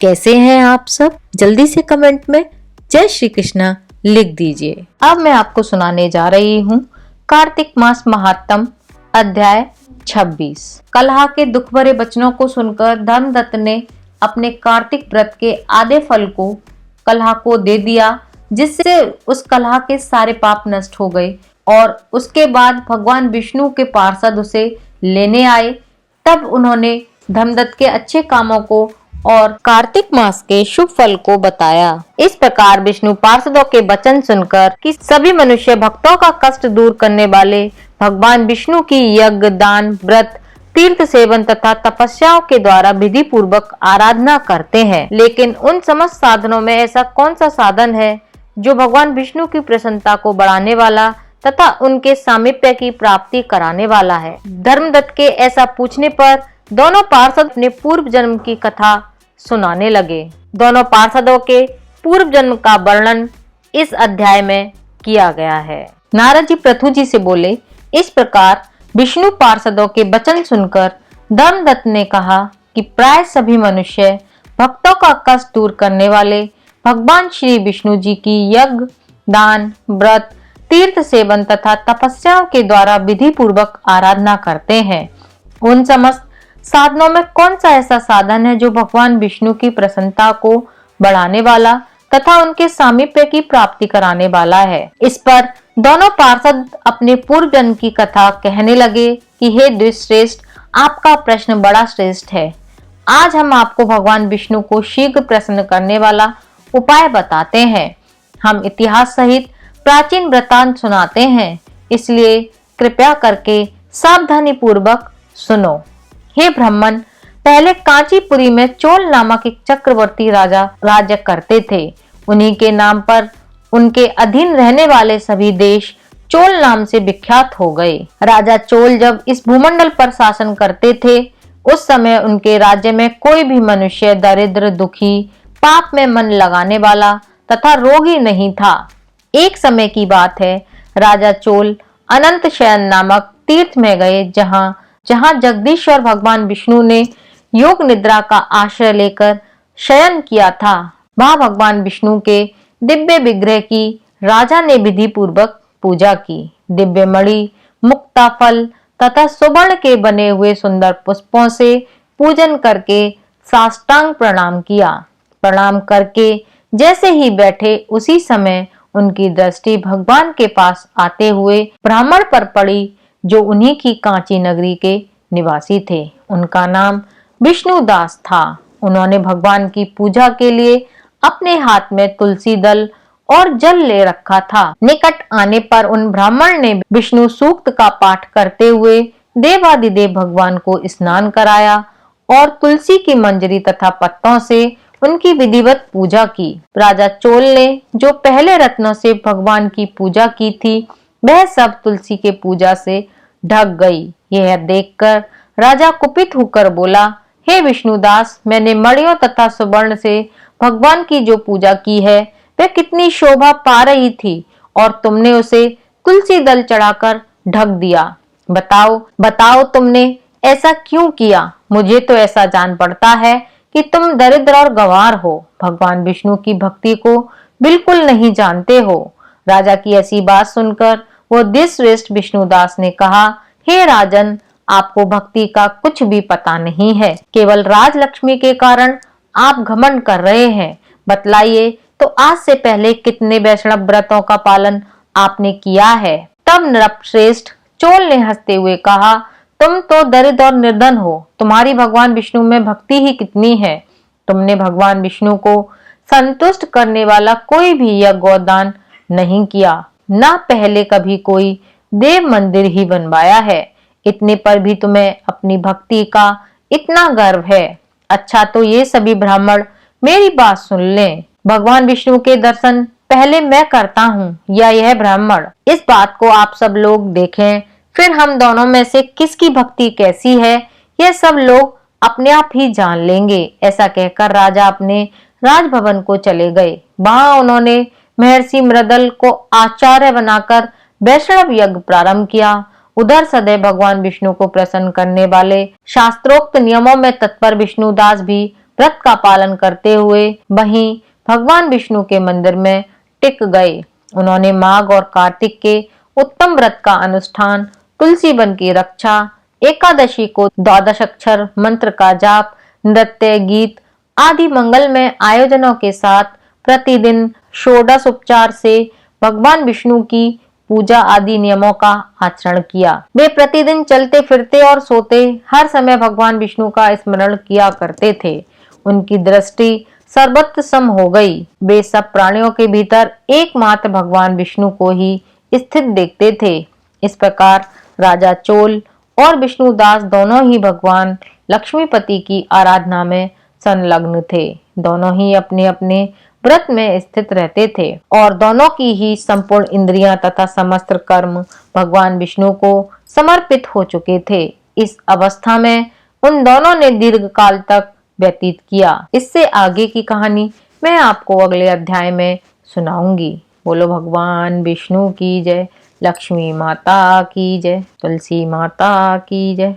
कैसे हैं आप सब? जल्दी से कमेंट में जय श्री कृष्णा लिख दीजिए। अब मैं आपको सुनाने जा रही हूँ कार्तिक मास महात्म अध्याय 26। कलह के दुख भरे वचनों को सुनकर धर्मदत्त ने अपने कार्तिक व्रत के आधे फल को कलह को दे दिया, जिससे उस कलह के सारे पाप नष्ट हो गए। और उसके बाद भगवान विष्णु के पार्षद उसे लेने आए। तब उन्होंने धर्मदत्त के अच्छे कामों को और कार्तिक मास के शुभ फल को बताया। इस प्रकार विष्णु पार्षदों के वचन सुनकर कि सभी मनुष्य भक्तों का कष्ट दूर करने वाले भगवान विष्णु की यज्ञ, दान, व्रत, तीर्थ सेवन तथा तपस्याओं के द्वारा विधि पूर्वक आराधना करते हैं। लेकिन उन समस्त साधनों में ऐसा कौन सा साधन है जो भगवान विष्णु की प्रसन्नता को बढ़ाने वाला तथा उनके सामीप्य की प्राप्ति कराने वाला है? धर्मदत्त के ऐसा पूछने पर दोनों पार्षद अपने पूर्व जन्म की कथा सुनाने लगे। दोनों पार्षदों के पूर्व जन्म का वर्णन इस अध्याय में किया गया है। नारद जी पृथु जी से बोले, इस प्रकार विष्णु पार्षदों के वचन सुनकर धर्मदत्त ने कहा कि प्राय सभी मनुष्य भक्तों का कष्ट दूर करने वाले भगवान श्री विष्णु जी की यज्ञ, दान, व्रत, तीर्थ सेवन तथा तपस्याओं के द्वारा विधि पूर्वक आराधना करते हैं। उन समस्त साधनों में कौन सा ऐसा साधन है जो भगवान विष्णु की प्रसन्नता को बढ़ाने वाला तथा उनके सामीप्य की प्राप्ति कराने वाला है? इस पर दोनों पार्षद अपने पूर्व जन्म की कथा कहने लगे कि हे द्विश्रेष्ठ, आपका प्रश्न बड़ा श्रेष्ठ है। आज हम आपको भगवान विष्णु को शीघ्र प्रसन्न करने वाला उपाय बताते हैं। हम इतिहास सहित प्राचीन वृत्तांत सुनाते हैं, इसलिए कृपया करके सावधानी पूर्वक सुनो। हे ब्राह्मण, पहले कांचीपुरी में चोल नामक एक चक्रवर्ती राजा राज्य करते थे। उन्हीं के नाम पर उनके अधीन रहने वाले सभी देश चोल नाम से विख्यात हो गए। राजा चोल जब इस भूमंडल पर शासन करते थे, उस समय उनके राज्य में कोई भी मनुष्य दरिद्र, दुखी, पाप में मन लगाने वाला तथा रोगी नहीं था। एक समय की बात है, राजा चोल अनंत शयन नामक तीर्थ में गए, जहाँ जगदीश्वर भगवान विष्णु ने योग निद्रा का आश्रय लेकर शयन किया था। वहां भगवान विष्णु के दिव्य विग्रह की राजा ने विधि पूर्वक पूजा की। दिव्य मणि, मुक्ता फल तथा सुवर्ण के बने हुए सुंदर पुष्पों से पूजन करके साष्टांग प्रणाम किया। प्रणाम करके जैसे ही बैठे, उसी समय उनकी दृष्टि भगवान के पास आते हुए ब्राह्मण पर पड़ी, जो उन्हीं की कांची नगरी के निवासी थे। उनका नाम विष्णुदास था। उन्होंने भगवान की पूजा के लिए अपने हाथ में तुलसी दल और जल ले रखा था। निकट आने पर उन ब्राह्मण ने विष्णु सूक्त का पाठ करते हुए देवादिदेव भगवान को स्नान कराया और तुलसी की मंजरी तथा पत्तों से उनकी विधिवत पूजा की। राजा चोल ने जो पहले रत्नों से भगवान की पूजा की थी, वह सब तुलसी के पूजा से ढक गई। यह देखकर राजा कुपित होकर बोला, हे विष्णुदास, मैंने मणियों तथा सुवर्ण से भगवान की जो पूजा की है, वह कितनी शोभा पा रही थी और तुमने उसे तुलसी दल चढ़ाकर ढक दिया। बताओ तुमने ऐसा क्यों किया? मुझे तो ऐसा जान पड़ता है कि तुम दरिद्र और गंवार हो, भगवान विष्णु की भक्ति को बिल्कुल नहीं जानते हो। राजा की ऐसी बात सुनकर वो द्विश्रेष्ठ विष्णुदास ने कहा, हे राजन, आपको भक्ति का कुछ भी पता नहीं है। केवल राजलक्ष्मी के कारण आप घमंड कर रहे हैं। बतलाइए तो आज से पहले कितने वैष्णव व्रतों का पालन आपने किया है? तब नृपश्रेष्ठ चोल ने हंसते हुए कहा, तुम तो दरिद्र और निर्धन हो। तुम्हारी भगवान विष्णु में भक्ति ही कितनी है। तुमने भगवान विष्णु को संतुष्ट करने वाला कोई भी यज्ञ और दान नहीं किया, ना पहले कभी कोई देव मंदिर ही बनवाया है। इतने पर भी तुम्हें अपनी भक्ति का इतना गर्व है। अच्छा, तो ये सभी ब्राह्मण मेरी बात सुन लें। भगवान विष्णु के दर्शन पहले मैं करता हूँ या यह ब्राह्मण? इस बात को आप सब लोग देखें, फिर हम दोनों में से किसकी भक्ति कैसी है, यह सब लोग अपने आप ही जान लेंगे। ऐसा कहकर राजा अपने राजभवन को चले गए। वहां उन्होंने महर्षि मृदल को आचार्य बनाकर वैष्णव यज्ञ प्रारंभ किया। उधर सदैव भगवान विष्णु को प्रसन्न करने वाले शास्त्रोक्त नियमों में तत्पर विष्णुदास भी व्रत का पालन करते हुए वहीं भगवान विष्णु के मंदिर में टिक गए। उन्होंने माघ और कार्तिक के उत्तम व्रत का अनुष्ठान, तुलसी वन की रक्षा, एकादशी को द्वादश अक्षर मंत्र का जाप, नृत्य, गीत आदि मंगलमय आयोजनों के साथ प्रतिदिन षोडश उपचार से भगवान विष्णु की पूजा आदि नियमों का आचरण किया। वे प्रतिदिन चलते फिरते और सोते हर समय भगवान विष्णु का स्मरण किया करते थे। उनकी दृष्टि सर्वत्र सम हो गई। वे सब प्राणियों के भीतर एकमात्र भगवान विष्णु को ही स्थित देखते थे। इस प्रकार राजा चोल और विष्णुदास दोनों ही भगवान लक्ष्मीपति की आराधना में संलग्न थे। दोनों ही अपने अपने व्रत में स्थित रहते थे और दोनों की ही संपूर्ण इंद्रियां तथा समस्त कर्म भगवान विष्णु को समर्पित हो चुके थे। इस अवस्था में उन दोनों ने दीर्घ काल तक व्यतीत किया। इससे आगे की कहानी मैं आपको अगले अध्याय में सुनाऊंगी। बोलो भगवान विष्णु की जय, लक्ष्मी माता की जय, तुलसी माता की जय।